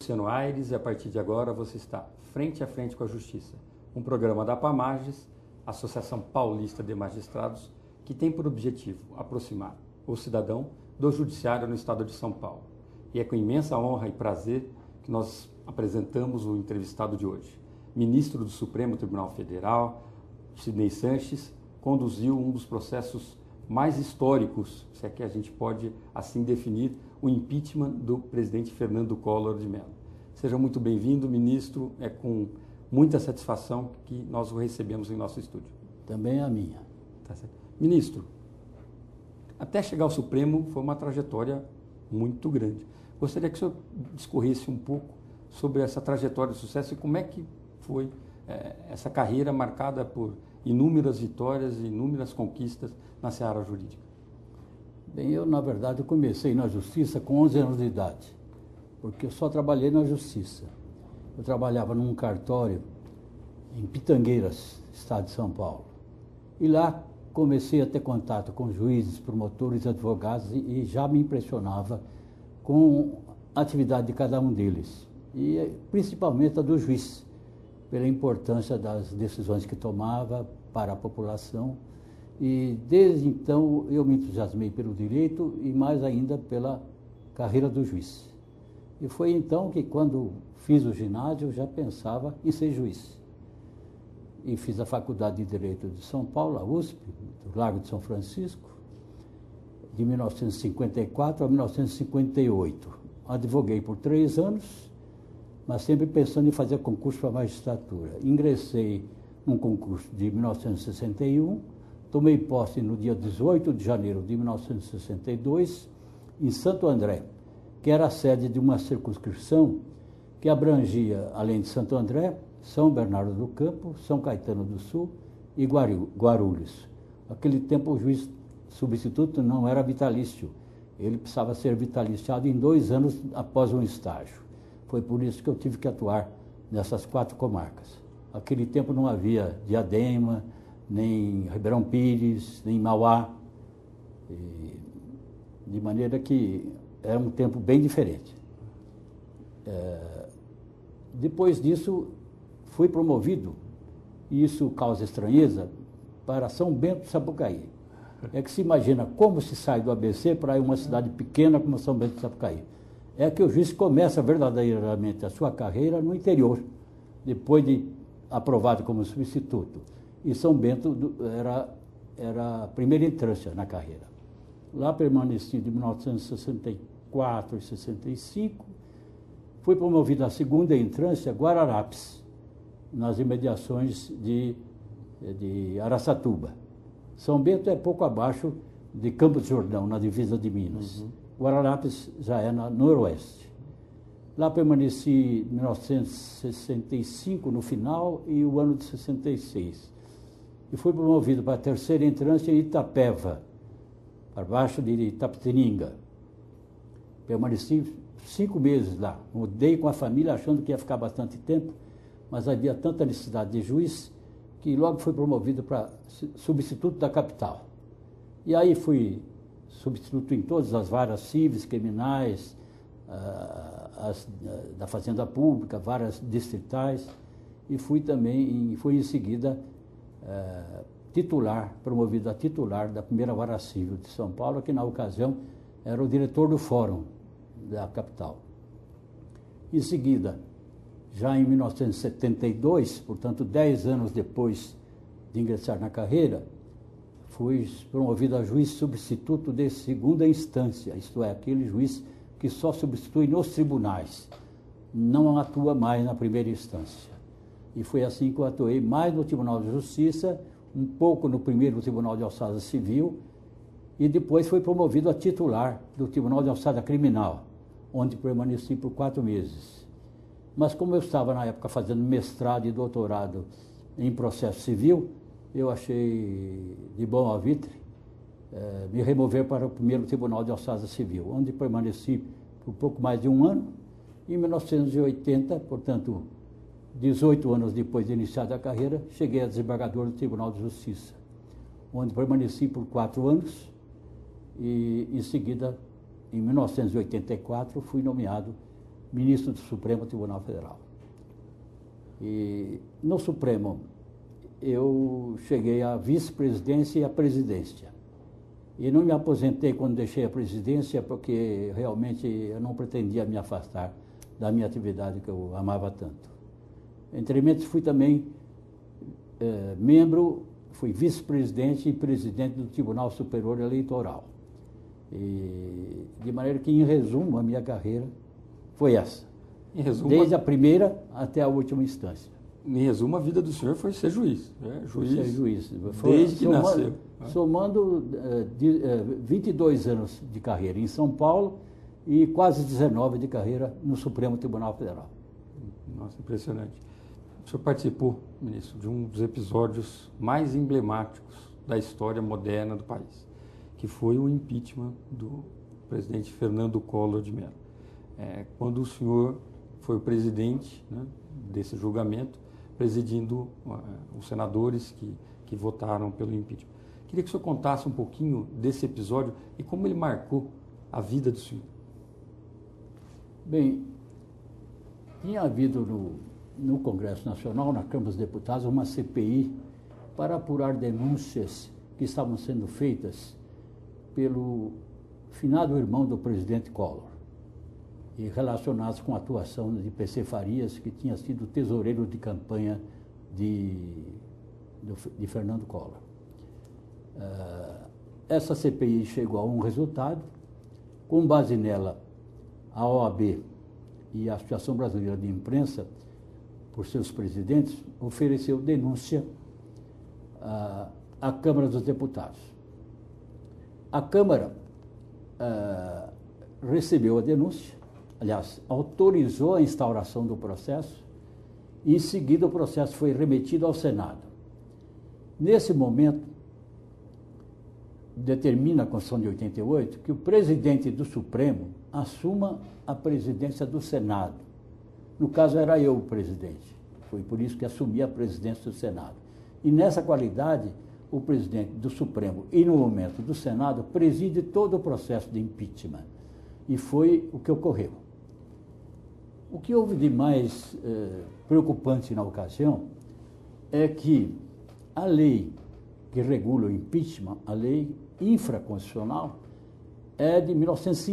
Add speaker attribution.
Speaker 1: Luciano Aires, e a partir de agora você está frente a frente com a Justiça, um programa da APAMAGES, Associação Paulista de Magistrados, que tem por objetivo aproximar o cidadão do Judiciário no estado de São Paulo. E é com imensa honra e prazer que nós apresentamos o entrevistado de hoje. Ministro do Supremo Tribunal Federal, Sidney Sanches, conduziu um dos processos mais históricos, se é que a gente pode assim definir, o impeachment do presidente Fernando Collor de Mello. Seja muito bem-vindo, ministro. É com muita satisfação que nós o recebemos em nosso estúdio.
Speaker 2: Também a minha.
Speaker 1: Tá certo. Ministro, até chegar ao Supremo foi uma trajetória muito grande. Gostaria que o senhor discorresse um pouco sobre essa trajetória de sucesso e como é que foi essa carreira marcada por inúmeras vitórias e inúmeras conquistas na seara jurídica.
Speaker 2: Bem, eu, na verdade, comecei na Justiça com 11 anos de idade, porque eu só trabalhei na Justiça. Eu trabalhava num cartório em Pitangueiras, estado de São Paulo. E lá comecei a ter contato com juízes, promotores, advogados e já me impressionava com a atividade de cada um deles. E principalmente a do juiz, pela importância das decisões que tomava para a população. E desde então eu me entusiasmei pelo direito e mais ainda pela carreira do juiz. E foi então que, quando fiz o ginásio, eu já pensava em ser juiz. E fiz a Faculdade de Direito de São Paulo, a USP, do Largo de São Francisco, de 1954 a 1958. Advoguei por 3 anos, mas sempre pensando em fazer concurso para a magistratura. Ingressei num concurso de 1961, tomei posse no dia 18 de janeiro de 1962, em Santo André, que era a sede de uma circunscrição que abrangia, além de Santo André, São Bernardo do Campo, São Caetano do Sul e Guarulhos. Naquele tempo o juiz substituto não era vitalício, ele precisava ser vitaliciado em 2 anos após um estágio. Foi por isso que eu tive que atuar nessas 4 comarcas. Naquele tempo não havia Diadema, nem Ribeirão Pires, nem Mauá, de maneira que era um tempo bem diferente. Depois disso, fui promovido, e isso causa estranheza, para São Bento do Sapucaí. É que se imagina como se sai do ABC para ir uma cidade pequena como São Bento do Sapucaí. É que o juiz começa verdadeiramente a sua carreira no interior, depois de aprovado como substituto. E São Bento era a primeira entrância na carreira. Lá permaneci de 1964 e 65, fui promovido à segunda entrância, Guararapes, nas imediações de Araçatuba. São Bento é pouco abaixo de Campos do Jordão, na divisa de Minas. Uhum. Guararapes já é no noroeste. Lá permaneci em 1965, no final, e o ano de 66. E fui promovido para a terceira entrância em Itapeva, para baixo de Itapetininga. Permaneci 5 meses lá. Mudei com a família, achando que ia ficar bastante tempo, mas havia tanta necessidade de juiz que logo fui promovido para substituto da capital. E aí fui substituto em todas as varas civis, criminais, da Fazenda Pública, varas distritais, e fui em seguida promovido a titular da primeira vara civil de São Paulo, que na ocasião era o diretor do fórum da capital. Em seguida, já em 1972, portanto 10 anos depois de ingressar na carreira, fui promovido a juiz substituto de segunda instância, isto é, aquele juiz que só substitui nos tribunais, não atua mais na primeira instância. E foi assim que eu atuei mais no Tribunal de Justiça, um pouco no primeiro Tribunal de Alçada Civil, e depois fui promovido a titular do Tribunal de Alçada Criminal, onde permaneci por 4 meses. Mas como eu estava na época fazendo mestrado e doutorado em processo civil, eu achei de bom alvitre me remover para o primeiro Tribunal de Alçada Civil, onde permaneci por pouco mais de 1 ano. Em 1980, portanto, 18 anos depois de iniciar a carreira, cheguei a desembargador do Tribunal de Justiça, onde permaneci por 4 anos e, em seguida, em 1984, fui nomeado ministro do Supremo Tribunal Federal. E no Supremo eu cheguei à vice-presidência e à presidência. E não me aposentei quando deixei a presidência, porque realmente eu não pretendia me afastar da minha atividade que eu amava tanto. Entre mentes fui também fui vice-presidente e presidente do Tribunal Superior Eleitoral. E, de maneira que, em resumo, a minha carreira foi essa.
Speaker 1: Em resumo,
Speaker 2: desde a primeira até a última instância.
Speaker 1: Em resumo, a vida do senhor foi ser juiz. Né?
Speaker 2: Ser juiz.
Speaker 1: Desde que nasceu.
Speaker 2: Somando 22 anos de carreira em São Paulo e quase 19 de carreira no Supremo Tribunal Federal.
Speaker 1: Nossa, impressionante. O senhor participou, ministro, de um dos episódios mais emblemáticos da história moderna do país, que foi o impeachment do presidente Fernando Collor de Mello. Quando o senhor foi o presidente, né, desse julgamento, presidindo os senadores que votaram pelo impeachment. Queria que o senhor contasse um pouquinho desse episódio e como ele marcou a vida do senhor.
Speaker 2: Bem, tinha havido no Congresso Nacional, na Câmara dos Deputados, uma CPI para apurar denúncias que estavam sendo feitas pelo finado irmão do presidente Collor e relacionadas com a atuação de PC Farias, que tinha sido tesoureiro de campanha de Fernando Collor. Essa CPI chegou a um resultado. Com base nela, a OAB e a Associação Brasileira de Imprensa, por seus presidentes, ofereceu denúncia à Câmara dos Deputados. A Câmara recebeu a denúncia, aliás, autorizou a instauração do processo e, em seguida, o processo foi remetido ao Senado. Nesse momento, determina a Constituição de 88 que o presidente do Supremo assuma a presidência do Senado. No caso, era eu o presidente. Foi por isso que assumi a presidência do Senado. E nessa qualidade, o presidente do Supremo e, no momento, do Senado, preside todo o processo de impeachment. E foi o que ocorreu. O que houve de mais preocupante na ocasião é que a lei que regula o impeachment, a lei infraconstitucional, é de 1950.